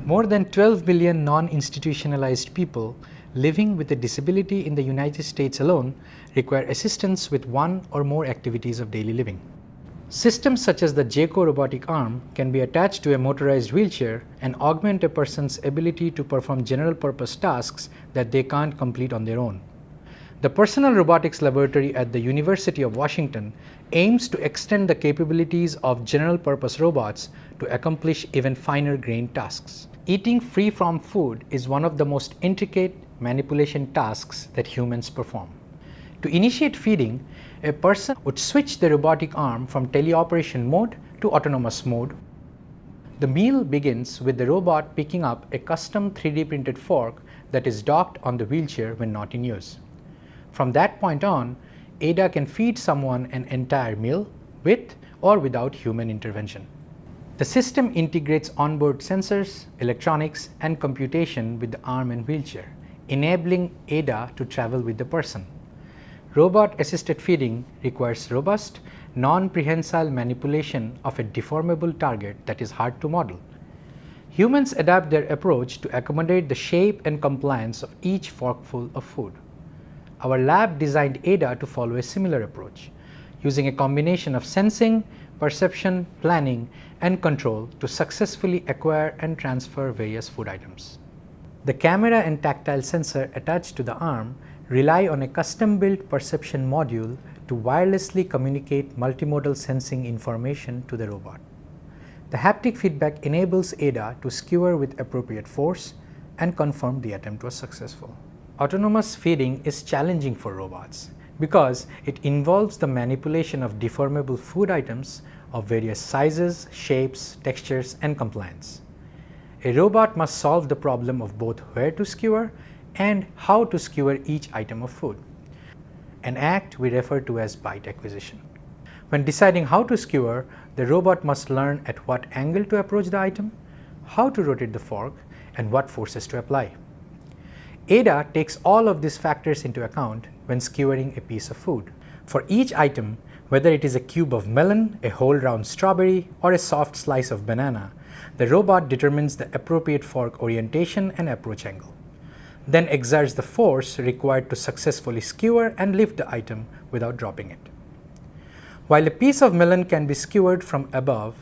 More than 12 million non-institutionalized people living with a disability in the United States alone require assistance with one or more activities of daily living. Systems such as the Jayco robotic arm can be attached to a motorized wheelchair and augment a person's ability to perform general-purpose tasks that they can't complete on their own. The Personal Robotics Laboratory at the University of Washington aims to extend the capabilities of general-purpose robots to accomplish even finer-grained tasks. Eating free from food is one of the most intricate manipulation tasks that humans perform. To initiate feeding, a person would switch the robotic arm from teleoperation mode to autonomous mode. The meal begins with the robot picking up a custom 3D printed fork that is docked on the wheelchair when not in use. From that point on, ADA can feed someone an entire meal with or without human intervention. The system integrates onboard sensors, electronics, and computation with the arm and wheelchair, enabling ADA to travel with the person. Robot-assisted feeding requires robust, non-prehensile manipulation of a deformable target that is hard to model. Humans adapt their approach to accommodate the shape and compliance of each forkful of food. Our lab designed ADA to follow a similar approach, using a combination of sensing, perception, planning, and control to successfully acquire and transfer various food items. The camera and tactile sensor attached to the arm rely on a custom-built perception module to wirelessly communicate multimodal sensing information to the robot. The haptic feedback enables ADA to skewer with appropriate force and confirm the attempt was successful. Autonomous feeding is challenging for robots because it involves the manipulation of deformable food items of various sizes, shapes, textures, and compliance. A robot must solve the problem of both where to skewer and how to skewer each item of food, an act we refer to as bite acquisition. When deciding how to skewer, the robot must learn at what angle to approach the item, how to rotate the fork, and what forces to apply. ADA takes all of these factors into account when skewering a piece of food. For each item, whether it is a cube of melon, a whole round strawberry, or a soft slice of banana, the robot determines the appropriate fork orientation and approach angle, then exerts the force required to successfully skewer and lift the item without dropping it. While a piece of melon can be skewered from above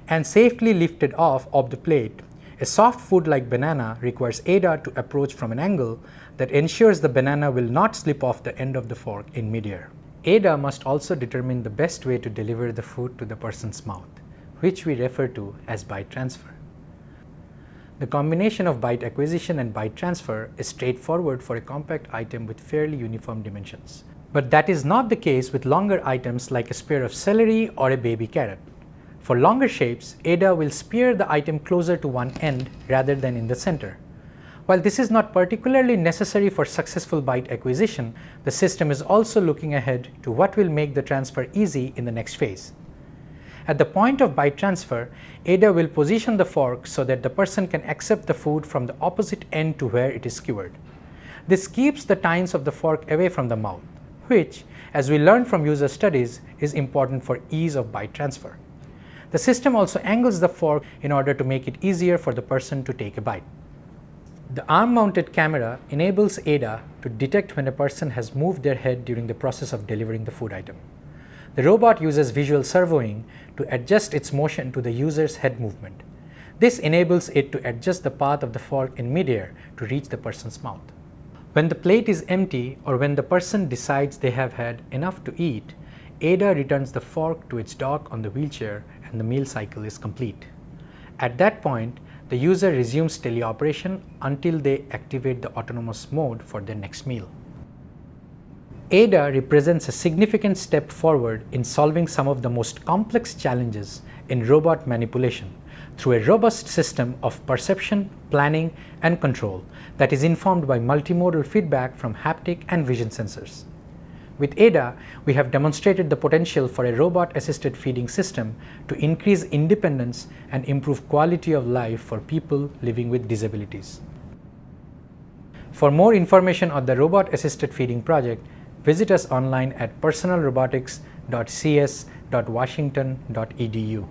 and safely lifted off the plate, a soft food like banana requires ADA to approach from an angle that ensures the banana will not slip off the end of the fork in midair. ADA must also determine the best way to deliver the food to the person's mouth, which we refer to as bite transfer. The combination of bite acquisition and bite transfer is straightforward for a compact item with fairly uniform dimensions. But that is not the case with longer items like a spear of celery or a baby carrot. For longer shapes, ADA will spear the item closer to one end rather than in the center. While this is not particularly necessary for successful bite acquisition, the system is also looking ahead to what will make the transfer easy in the next phase. At the point of bite transfer, ADA will position the fork so that the person can accept the food from the opposite end to where it is skewered. This keeps the tines of the fork away from the mouth, which, as we learned from user studies, is important for ease of bite transfer. The system also angles the fork in order to make it easier for the person to take a bite. The arm-mounted camera enables ADA to detect when a person has moved their head during the process of delivering the food item. The robot uses visual servoing to adjust its motion to the user's head movement. This enables it to adjust the path of the fork in midair to reach the person's mouth. When the plate is empty or when the person decides they have had enough to eat, ADA returns the fork to its dock on the wheelchair and the meal cycle is complete. At that point, the user resumes teleoperation until they activate the autonomous mode for their next meal. ADA represents a significant step forward in solving some of the most complex challenges in robot manipulation through a robust system of perception, planning, and control that is informed by multimodal feedback from haptic and vision sensors. With ADA, we have demonstrated the potential for a robot-assisted feeding system to increase independence and improve quality of life for people living with disabilities. For more information on the robot-assisted feeding project, visit us online at personalrobotics.cs.washington.edu.